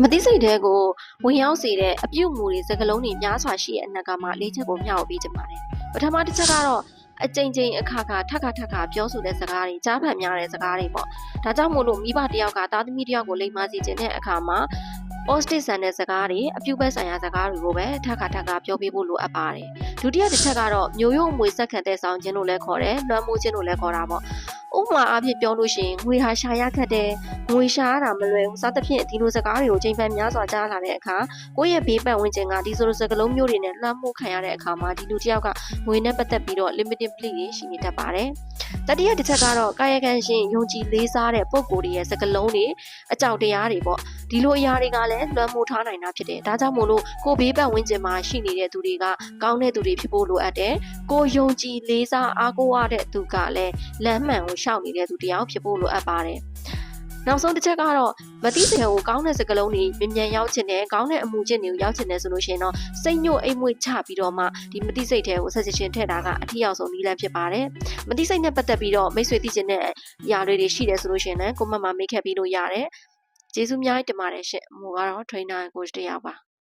မသိစိတ်တဲ့ကိုဝင်ရောက်စေတဲ့အပြုတ်မူတွေစကလုံးတွေများစွာရှိတဲ့အနက်ကမှလေးချက်ကိုမျှဝေပေးချင်ပါတယ်ပထမတစ်ချက်ကတော့အကြိမ်ကြိမ်အခါခါထပ်ခါပြောဆိုတဲ့စကားတွေကြားဖတ်များတဲ့စကားတွေပေါ့ဒါကြောင့်မို့လို့မိဘတယောက်ကသားသမီးတယောက်ကိုလိမ်မာစေခြင်းတဲ့အခါမှာ positive ဆန်တဲ့စကားတွေအပြုတ်ပဲဆိုင်ရာစကားတွေကိုပဲထပ်ခါပြောပေးဖို့လိုအပ်ပါတယ်ဒုတိယတစ်ချက်ကတော့မျိုးရိုးအမွေဆက်ခံတဲ့ဆောင်ခြင်းလို့လည်းခေါ်တယ်လွှမ်းမိုးခြင်းလို့လည်းခေါ်တာပေါ့ဥပမာအားဖြင့်ပြောလို့ရှိရင်ငွေဟာရှာရခက်တယ်ငွေရှာရတာမလွယ်ဘူးစသဖြင့်ဒီလိုစကားတွေကိုချိန်ပန်များစွာကြားလာတဲ့အခါကိုယ့်ရဲ့ဘေးပတ်ဝန်းကျင်ကဒီလိုစကားလုံးမျိုးတွေနဲ့လွှမ်းမိုးခံရတဲ့အခါမှာဒီလူတစ်ယောက်ကငွေနဲ့ပတ်သက်ပြီးတော့ limited plea တွေရှိနေတတ်ပါတယ်တတိယတစ်ချက်ကတော့ကာယကံရှင်ယုံကြည်လေးစားတဲ့ပုံကိုယ်တွေရဲ့စကားလုံးတွေအကြောက်တရားတွေပေါ့ဒီလိုအရာတွေကလည်းလွှမ်းမိုးထားနိုင်တာဖြစ်တယ်ဒါကြောင့်မို့လို့ကိုဘေးပတ်ဝန်းကျင်မှာရှိနေတဲ့သူတွေကကောင်းတဲ့သူတွေဖြစ်ဖို့လိုအပ်တယ်ကိုယုံကြည်လေးစားအားကိုးရတဲ့သူကလည်းလမ်းမှန်ကိုရှောက်နေတဲ့သူတယောက်ဖြစ်ဖို့လိုအပ်ပါတယ်နောက်ဆုံးတစ်ချက်ကတော့မတိစင်ကိုကောင်းတဲ့စကားလုံးတွေမြန်ရောက်ချင်တယ်ကောင်းတဲ့အမှုချင်းတွေကိုရောက်ချင်တယ်ဆိုလို့ရှိရင်တော့စိတ်ညှို့အိမ်မွေ့ချပြီးတော့မှဒီမတိစိတ်တွေကို suggestion ထည့်တာကအထီးရောက်ဆုံးနည်းလမ်းဖြစ်ပါတယ်မတိစိတ်နဲ့ပတ်သက်ပြီးတော့မိတ်ဆွေသိချင်တဲ့အရာတွေရှိတယ်ဆိုလို့ရှိရင်လည်းကိုမမမေးခဲ့ပြီးလို့ရတယ်ကျေးဇူးများတင်ပါတယ်ရှင့်ဟိုကတော့ trainer coach တယောက်ပါ